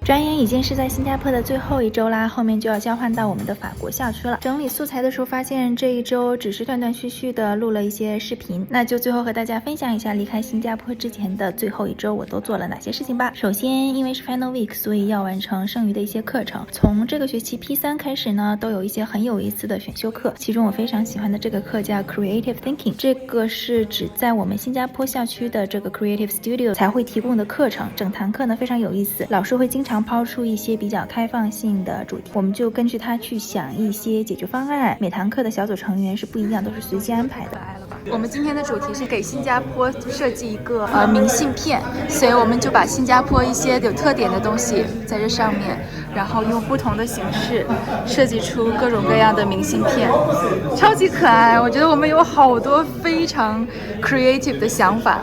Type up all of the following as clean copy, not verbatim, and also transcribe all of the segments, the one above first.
转眼已经是在新加坡的最后一周啦，后面就要交换到我们的法国校区了。整理素材的时候发现这一周只是断断续续的录了一些视频，那就最后和大家分享一下离开新加坡之前的最后一周我都做了哪些事情吧。首先，因为是 Final Week， 所以要完成剩余的一些课程。从这个学期 P3 开始呢，都有一些很有意思的选修课，其中我非常喜欢的这个课叫 Creative Thinking， 这个是只在我们新加坡校区的这个 Creative Studio 才会提供的课程。整堂课呢非常有意思，老师会经常抛出一些比较开放性的主题，我们就根据它去想一些解决方案。每堂课的小组成员是不一样，都是随机安排的。我们今天的主题是给新加坡设计一个明信片，所以我们就把新加坡一些有特点的东西在这上面，然后用不同的形式设计出各种各样的明信片，超级可爱。我觉得我们有好多非常 creative 的想法，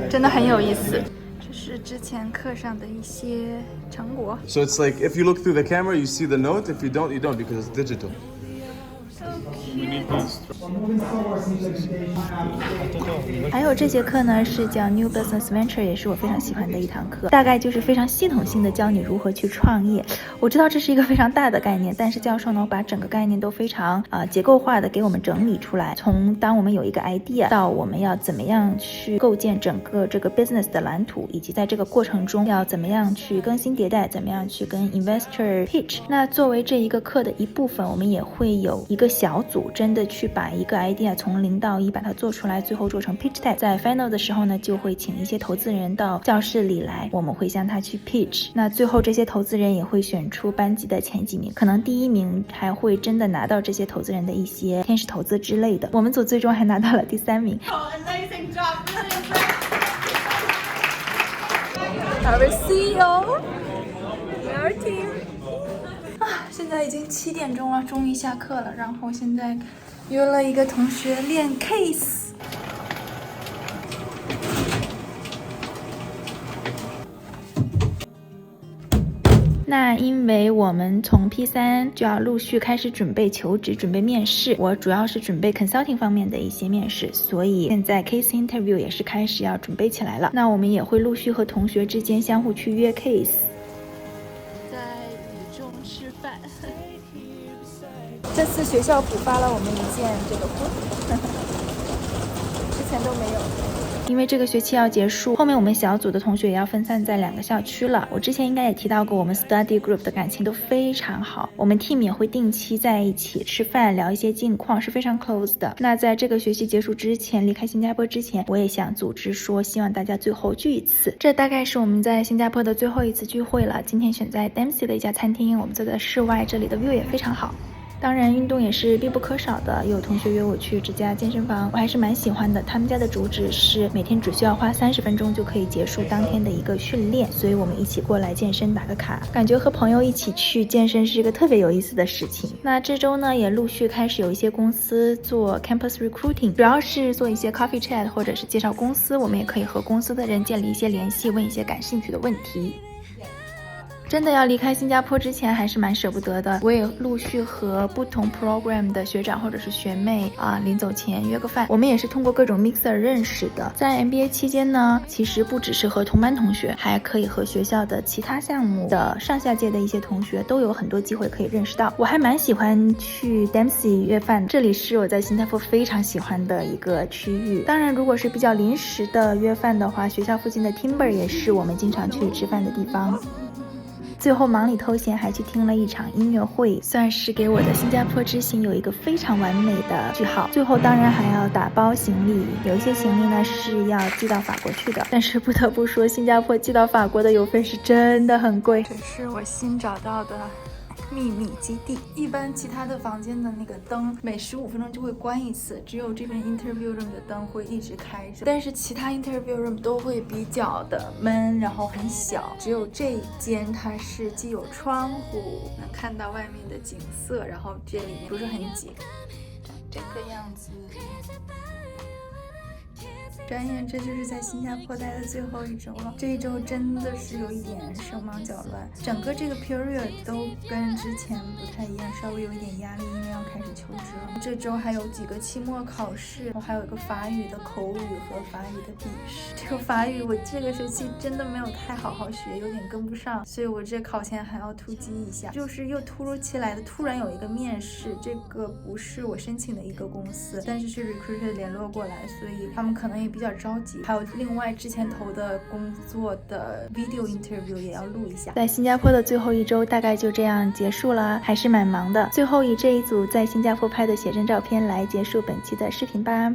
真的很有意思。这是之前课上的一些成果。 So it's like if you look through the camera, you see the note. If you don't, you don't because it's digital. We need these. 还有这节课呢是叫 New Business Venture， 也是我非常喜欢的一堂课，大概就是非常系统性的教你如何去创业。我知道这是一个非常大的概念，但是教授呢把整个概念都非常结构化的给我们整理出来，从当我们有一个 idea 到我们要怎么样去构建整个这个 business 的蓝图，以及在这个过程中要怎么样去更新迭代，怎么样去跟 investor pitch。 那作为这一个课的一部分，我们也会有一个小组真的去把一个 idea 从0到1把它做出来，最后做成 pitch deck。 在 final 的时候呢，就会请一些投资人到教室里来，我们会向他去 pitch。 那最后这些投资人也会选出班级的前几名，可能第1名还会真的拿到这些投资人的一些天使投资之类的。我们组最终还拿到了第3名。 Amazing job, really impressive. Our CEO, our team. 现在已经7点钟了，终于下课了。然后现在约了一个同学练 case。那因为我们从 P3 就要陆续开始准备求职，准备面试，我主要是准备 consulting 方面的一些面试，所以现在 case interview 也是开始要准备起来了。那我们也会陆续和同学之间相互去约 case。 在雨中吃饭。这次学校补发了我们一件这个裤子，之前都没有。因为这个学期要结束，后面我们小组的同学也要分散在2个校区了。我之前应该也提到过，我们 study group 的感情都非常好，我们 team 也会定期在一起吃饭，聊一些近况，是非常 close 的。那在这个学期结束之前，离开新加坡之前，我也想组织说希望大家最后聚一次。这大概是我们在新加坡的最后一次聚会了。今天选在 Dempsey 的一家餐厅，我们坐在室外，这里的 view 也非常好。当然运动也是必不可少的，有同学约我去这家健身房，我还是蛮喜欢的。他们家的主旨是每天只需要花30分钟就可以结束当天的一个训练，所以我们一起过来健身打个卡，感觉和朋友一起去健身是一个特别有意思的事情。那这周呢也陆续开始有一些公司做 campus recruiting， 主要是做一些 coffee chat 或者是介绍公司，我们也可以和公司的人建立一些联系，问一些感兴趣的问题。真的要离开新加坡之前还是蛮舍不得的，我也陆续和不同 program 的学长或者是学妹临走前约个饭。我们也是通过各种 mixer 认识的。在 MBA 期间呢，其实不只是和同班同学，还可以和学校的其他项目的上下届的一些同学都有很多机会可以认识到。我还蛮喜欢去 Dempsey 约饭，这里是我在新加坡非常喜欢的一个区域。当然如果是比较临时的约饭的话，学校附近的 Timber 也是我们经常去吃饭的地方。最后忙里偷闲还去听了一场音乐会，算是给我的新加坡之行有一个非常完美的句号。最后当然还要打包行李，有一些行李呢是要寄到法国去的，但是不得不说新加坡寄到法国的邮费是真的很贵。这是我新找到的秘密基地。一般其他的房间的那个灯每15分钟就会关一次，只有这边 interview room 的灯会一直开着，但是其他 interview room 都会比较的闷，然后很小。只有这一间它是既有窗户能看到外面的景色，然后这里不是很挤，这个样子。转眼这就是在新加坡待的最后一周了，这一周真的是有一点手忙脚乱，整个这个 period 都跟之前不太一样，稍微有一点压力，因为要开始求职了。这周还有几个期末考试，我还有一个法语的口语和法语的笔试。这个法语我这个学期真的没有太好好学，有点跟不上，所以我这考前还要突击一下。就是又突如其来的突然有一个面试，这个不是我申请的一个公司，但是是 recruiter 联络过来，所以他们可能也比较着急。还有另外之前投的工作的 video interview 也要录一下。在新加坡的最后一周大概就这样结束了，还是蛮忙的。最后以这一组在新加坡拍的写真照片来结束本期的视频吧。